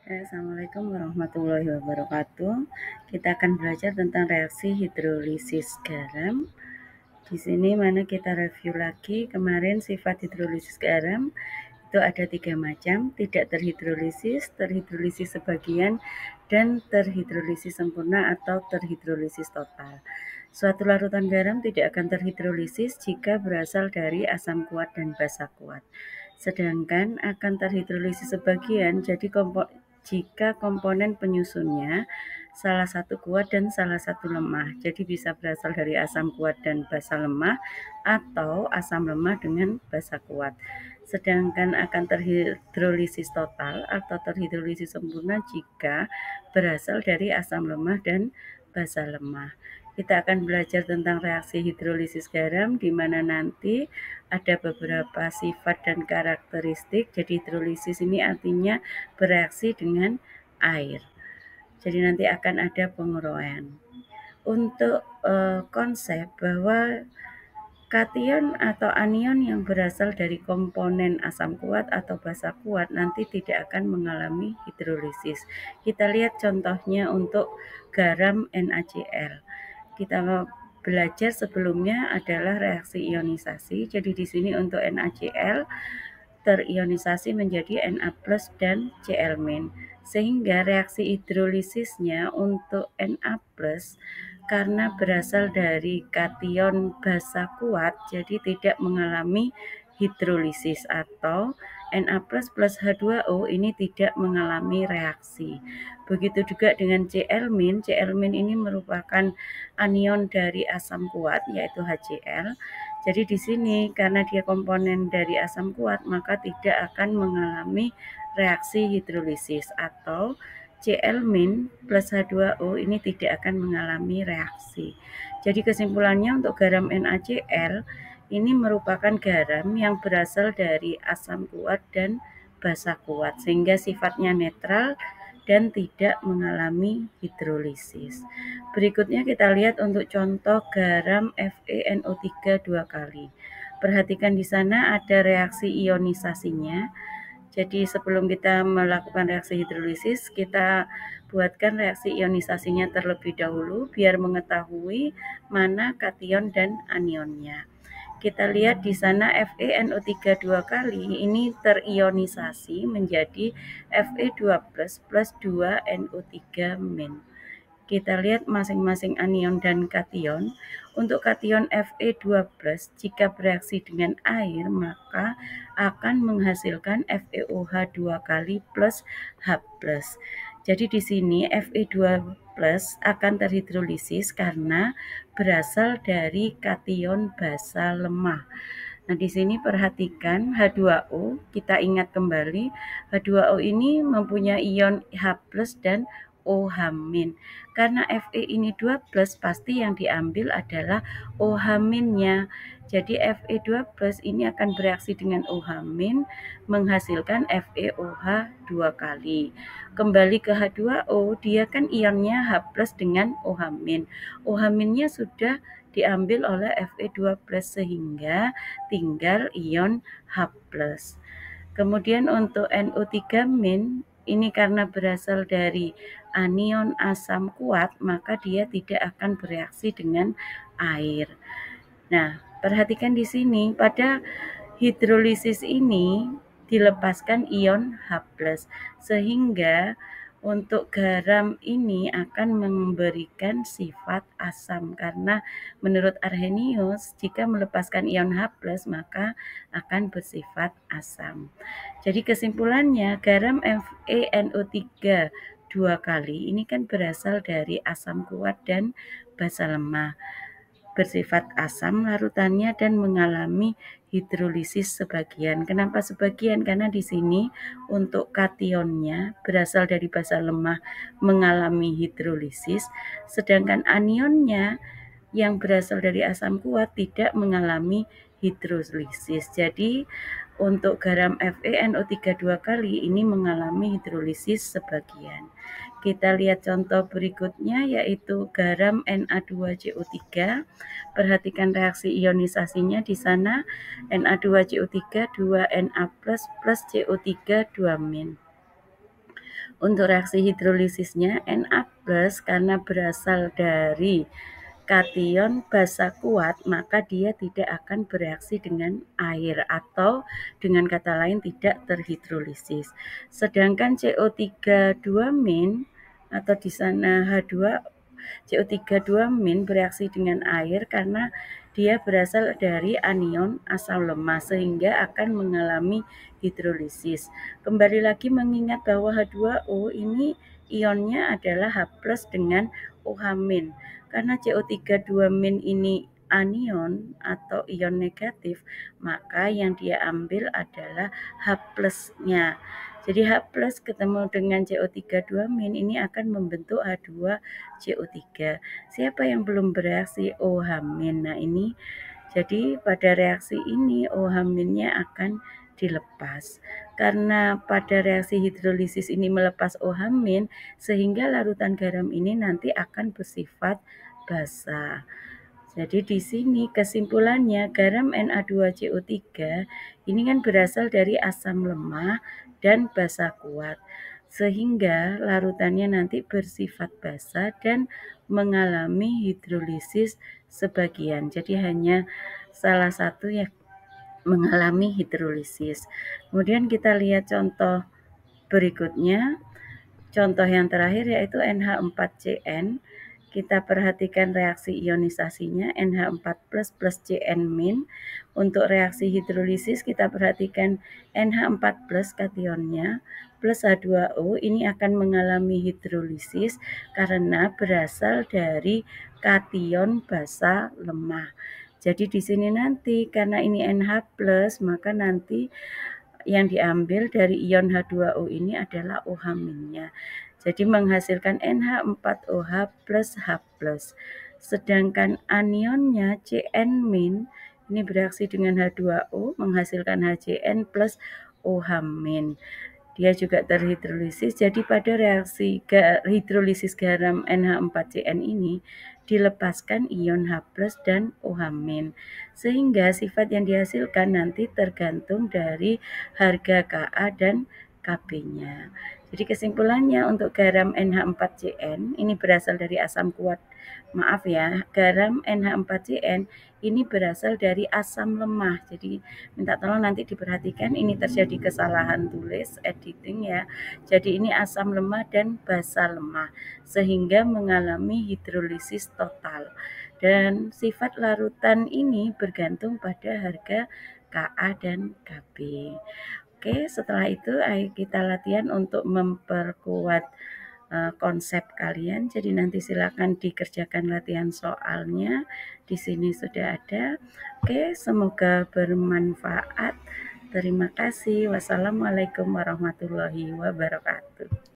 Assalamualaikum warahmatullahi wabarakatuh. Kita akan belajar tentang reaksi hidrolisis garam. Di sini mana kita review lagi kemarin sifat hidrolisis garam itu ada 3 macam: tidak terhidrolisis sebagian, dan terhidrolisis sempurna atau terhidrolisis total. Suatu larutan garam tidak akan terhidrolisis jika berasal dari asam kuat dan basa kuat. Sedangkan akan terhidrolisis sebagian jika komponen penyusunnya salah satu kuat dan salah satu lemah. Jadi bisa berasal dari asam kuat dan basa lemah atau asam lemah dengan basa kuat. Sedangkan akan terhidrolisis total atau terhidrolisis sempurna jika berasal dari asam lemah dan basa lemah. Kita akan belajar tentang reaksi hidrolisis garam, di mana nanti ada beberapa sifat dan karakteristik. Jadi hidrolisis ini artinya bereaksi dengan air. Jadi nanti akan ada penguroan. Untuk konsep bahwa kation atau anion yang berasal dari komponen asam kuat atau basa kuat nanti tidak akan mengalami hidrolisis. Kita lihat contohnya untuk garam NaCl. Kita belajar sebelumnya adalah reaksi ionisasi. Jadi di sini untuk NaCl terionisasi menjadi Na+ dan Cl-. Sehingga reaksi hidrolisisnya untuk Na+ karena berasal dari kation basa kuat, jadi tidak mengalami hidrolisis, atau Na+ plus H2O ini tidak mengalami reaksi. Begitu juga dengan Cl-. Cl- ini merupakan anion dari asam kuat yaitu HCl. Jadi di sini karena dia komponen dari asam kuat maka tidak akan mengalami reaksi hidrolisis, atau Cl- plus H2O ini tidak akan mengalami reaksi. Jadi kesimpulannya untuk garam NaCl ini merupakan garam yang berasal dari asam kuat dan basa kuat sehingga sifatnya netral dan tidak mengalami hidrolisis. Berikutnya kita lihat untuk contoh garam FeNO3 2 kali. Perhatikan di sana ada reaksi ionisasinya. Jadi sebelum kita melakukan reaksi hidrolisis, kita buatkan reaksi ionisasinya terlebih dahulu biar mengetahui mana kation dan anionnya. Kita lihat di sana FeNO3 2 kali ini terionisasi menjadi Fe2+ plus 2NO3-. Kita lihat masing-masing anion dan kation. Untuk kation Fe2+ jika bereaksi dengan air maka akan menghasilkan FeOH 2 kali plus H+. Jadi di sini Fe2+ akan terhidrolisis karena berasal dari kation basa lemah. Nah, di sini perhatikan H2O, kita ingat kembali, H2O ini mempunyai ion H+ dan OH-. Karena Fe ini 2+, pasti yang diambil adalah OH-nya. Jadi Fe2+ ini akan bereaksi dengan OH- menghasilkan FeOH 2 kali. Kembali ke H2O, dia kan ionnya H+ dengan OH-. OH-nya sudah diambil oleh Fe2+ sehingga tinggal ion H+. Kemudian untuk NO3- ini karena berasal dari anion asam kuat, maka dia tidak akan bereaksi dengan air. Nah, perhatikan di sini pada hidrolisis ini dilepaskan ion H+, sehingga untuk garam ini akan memberikan sifat asam karena menurut Arrhenius jika melepaskan ion H+ maka akan bersifat asam. Jadi kesimpulannya garam FeNO3 2 kali ini kan berasal dari asam kuat dan basa lemah, bersifat asam larutannya dan mengalami hidrolisis sebagian. Kenapa sebagian? Karena di sini untuk kationnya berasal dari basa lemah mengalami hidrolisis, sedangkan anionnya yang berasal dari asam kuat tidak mengalami hidrolisis. Jadi untuk garam FeNO3 2 kali ini mengalami hidrolisis sebagian. Kita lihat contoh berikutnya yaitu garam Na2CO3. Perhatikan reaksi ionisasinya di sana Na2CO3 2Na+ plus CO3 2-. Untuk reaksi hidrolisisnya Na+ karena berasal dari kation basa kuat, maka dia tidak akan bereaksi dengan air atau dengan kata lain tidak terhidrolisis. Sedangkan CO3 2- atau di sana H2 CO3 2- bereaksi dengan air karena dia berasal dari anion asam lemah sehingga akan mengalami hidrolisis. Kembali lagi mengingat bahwa H2O ini ionnya adalah H+ dengan OH-. Karena CO3 2- ini anion atau ion negatif, maka yang dia ambil adalah H+-nya. Jadi H+ ketemu dengan CO3 2- ini akan membentuk H2CO3. Siapa yang belum bereaksi? OH-. Nah ini, jadi pada reaksi ini OH-nya akan dilepas. Karena pada reaksi hidrolisis ini melepas OH- sehingga larutan garam ini nanti akan bersifat basa. Jadi di sini kesimpulannya garam Na2CO3 ini kan berasal dari asam lemah dan basa kuat. Sehingga larutannya nanti bersifat basa dan mengalami hidrolisis sebagian. Jadi hanya salah satu yang mengalami hidrolisis. Kemudian kita lihat contoh berikutnya. Contoh yang terakhir yaitu NH4CN. Kita perhatikan reaksi ionisasinya NH4+ plus Cn-. Untuk reaksi hidrolisis kita perhatikan NH4+ kationnya plus H2O ini akan mengalami hidrolisis karena berasal dari kation basa lemah. Jadi di sini nanti karena ini NH+, maka nanti yang diambil dari ion H2O ini adalah OH-nya. Jadi menghasilkan NH4OH plus H+. Sedangkan anionnya Cn- ini bereaksi dengan H2O menghasilkan HCN plus OH-. Dia juga terhidrolisis. Jadi pada reaksi hidrolisis garam NH4CN ini dilepaskan ion H+ dan OH-. Sehingga sifat yang dihasilkan nanti tergantung dari harga Ka dan Kb-nya. Jadi kesimpulannya untuk garam NH4CN ini berasal dari asam kuat. Maaf ya, garam NH4CN ini berasal dari asam lemah. Jadi minta tolong nanti diperhatikan ini terjadi kesalahan tulis editing ya. Jadi ini asam lemah dan basa lemah sehingga mengalami hidrolisis total. Dan sifat larutan ini bergantung pada harga Ka dan Kb. Oke, setelah itu ayo kita latihan untuk memperkuat konsep kalian. Jadi nanti silakan dikerjakan latihan soalnya. Di sini sudah ada. Oke, semoga bermanfaat. Terima kasih. Wassalamualaikum warahmatullahi wabarakatuh.